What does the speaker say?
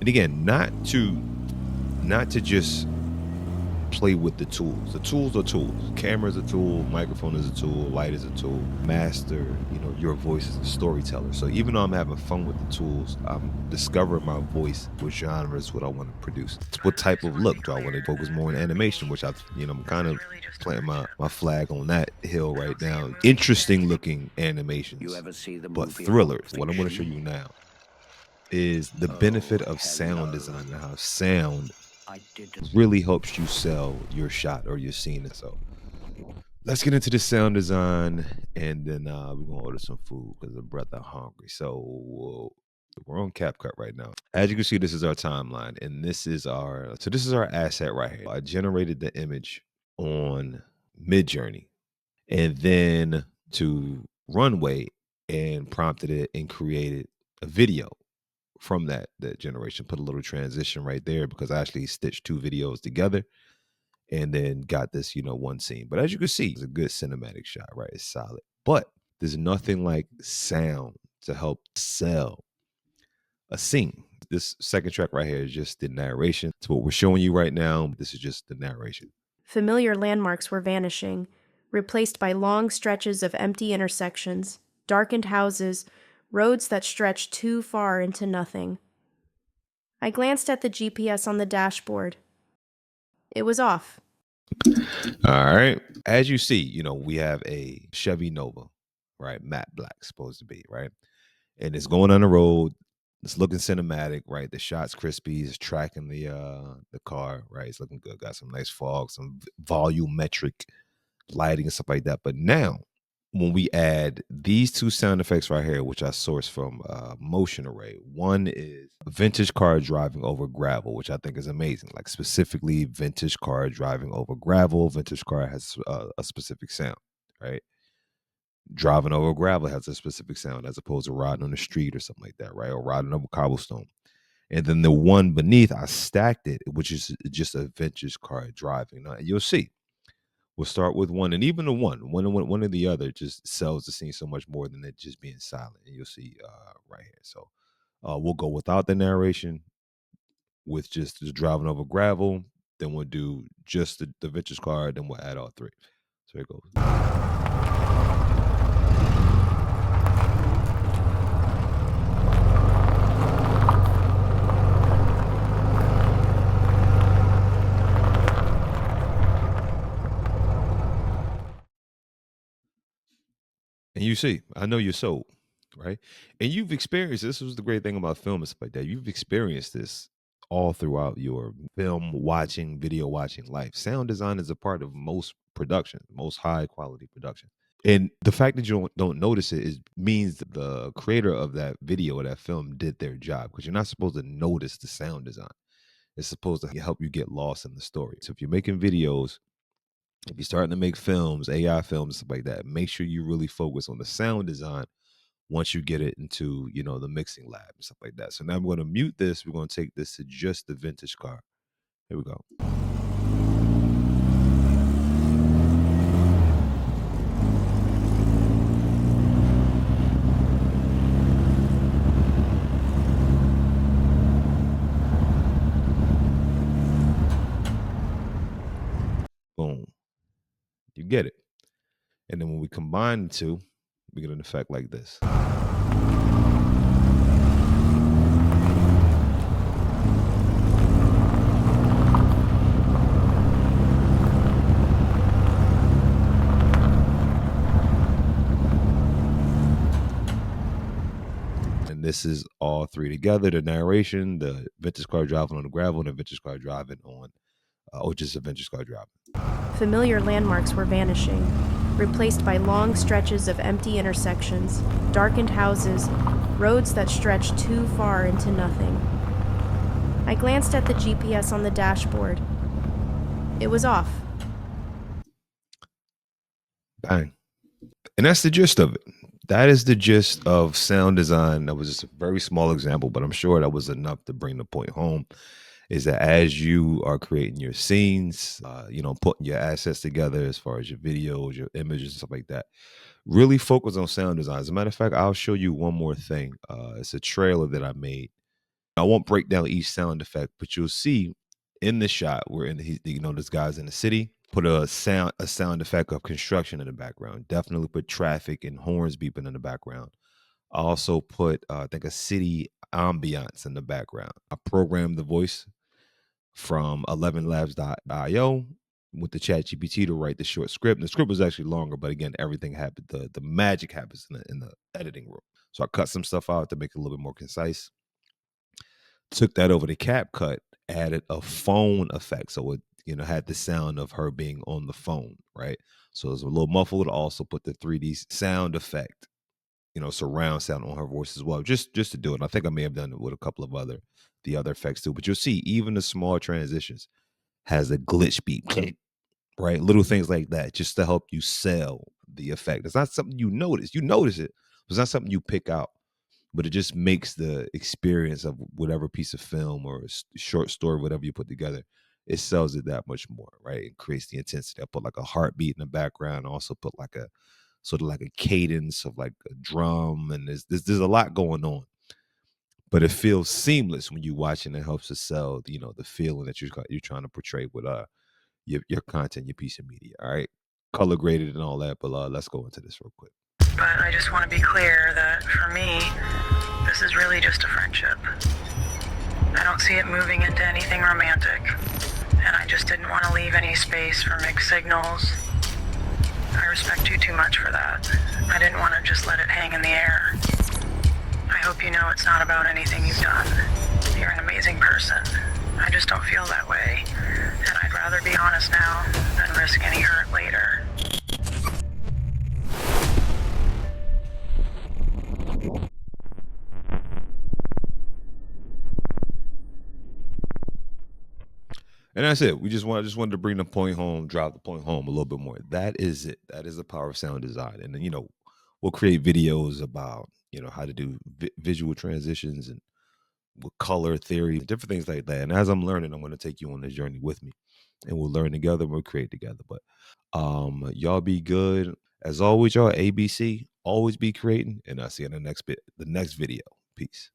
And again, not to just play with the tools. The tools are tools. Camera is a tool, microphone is a tool, light is a tool. Master, your voice is a storyteller. So even though I'm having fun with the tools, I'm discovering my voice, what genres what I want to produce. What type of look do I want to focus more on animation, which I'm kind of planting my flag on that hill right now. Interesting looking animations, but thrillers. What I'm going to show you now is the benefit of sound design and how sound really helps you sell your shot or your scene. So let's get into the sound design, and then we're gonna order some food because the breath are hungry. So we're on CapCut right now. As you can see, this is our timeline, and this is our asset right here. I generated the image on Midjourney, and then to Runway, and prompted it and created a video from that generation. Put a little transition right there because I actually stitched two videos together and then got this, one scene. But as you can see, it's a good cinematic shot, right? It's solid. But there's nothing like sound to help sell a scene. This second track right here is just the narration. It's what we're showing you right now. This is just the narration. Familiar landmarks were vanishing, replaced by long stretches of empty intersections, darkened houses, roads that stretched too far into nothing. I glanced at the GPS on the dashboard. It was off. All right. As you see, we have a Chevy Nova, right? Matte black, supposed to be, right? And it's going on the road. It's looking cinematic, right? The shot's crispy. It's tracking the car, right? It's looking good. Got some nice fog, some volumetric lighting and stuff like that. But now, when we add these two sound effects right here, which I sourced from Motion Array, one is a vintage car driving over gravel, which I think is amazing. Like specifically, vintage car driving over gravel. Vintage car has a specific sound, right? Driving over gravel has a specific sound as opposed to riding on the street or something like that, right? Or riding over cobblestone. And then the one beneath, I stacked it, which is just a vintage car driving. Now, you'll see. We'll start with one, and even the one or the other just sells the scene so much more than it just being silent. And you'll see right here. So we'll go without the narration, with just driving over gravel. Then we'll do just the vintage car. Then we'll add all three. So here it goes. And you see, I know you're sold, right? And you've experienced this. Was the great thing about film and stuff like that. You've experienced this all throughout your film watching, video watching life. Sound design is a part of most production, most high quality production. And the fact that you don't notice it means that the creator of that video or that film did their job, because you're not supposed to notice the sound design. It's supposed to help you get lost in the story. So if you're making videos, if you're starting to make films, AI films, stuff like that, make sure you really focus on the sound design once you get it into, the mixing lab and stuff like that. So now I'm going to mute this. We're going to take this to just the vintage car. Here we go. Boom. You get it. And then when we combine the two, we get an effect like this. And this is all three together: the narration, the vintage car driving on the gravel, and the vintage car driving on, just a vintage car driving. Familiar landmarks were vanishing, replaced by long stretches of empty intersections, darkened houses, roads that stretched too far into nothing. I glanced at the GPS on the dashboard. It was off. Bang. And that's the gist of it. That is the gist of sound design. That was just a very small example, but I'm sure that was enough to bring the point home. Is that as you are creating your scenes, putting your assets together as far as your videos, your images, and stuff like that, really focus on sound design. As a matter of fact, I'll show you one more thing. It's a trailer that I made I won't break down each sound effect, but you'll see in the shot where this guy's in the city. Put a sound effect of construction in the background. Definitely put traffic and horns beeping in the background. I also put I think a city ambiance in the background. I programmed the voice from 11labs.io with the chat GPT to write the short script. And the script was actually longer, but again, everything happened. The magic happens in the editing room. So I cut some stuff out to make it a little bit more concise. Took that over to CapCut, added a phone effect. So it, had the sound of her being on the phone, right? So it was a little muffled. Also put the 3D sound effect, surround sound on her voice as well, just to do it. I think I may have done it with a couple of the other effects too. But you'll see even the small transitions has a glitch beat, right? Little things like that, just to help you sell the effect. It's not something you notice. You notice it. It's not something you pick out, but it just makes the experience of whatever piece of film or short story, whatever you put together, it sells it that much more, right? It creates the intensity. I put like a heartbeat in the background. I also put like a sort of like a cadence of like a drum, and there's a lot going on. But it feels seamless when you watch, and it helps to sell, the feeling that you're trying to portray with your content, your piece of media. All right, color graded and all that. But let's go into this real quick. But I just want to be clear that for me, this is really just a friendship. I don't see it moving into anything romantic, and I just didn't want to leave any space for mixed signals. I respect you too much for that. I didn't want to just let it hang in the air. I hope you know it's not about anything you've done. You're an amazing person. I just don't feel that way, and I'd rather be honest now than risk any hurt later. And that's it. Just wanted to bring the point home, drop the point home a little bit more. That is it. That is the power of sound design. And then, we'll create videos about, how to do visual transitions and with color theory, different things like that. And as I'm learning, I'm going to take you on this journey with me, and we'll learn together and we'll create together. But y'all be good. As always, y'all, ABC, always be creating. And I'll see you in the next video. Peace.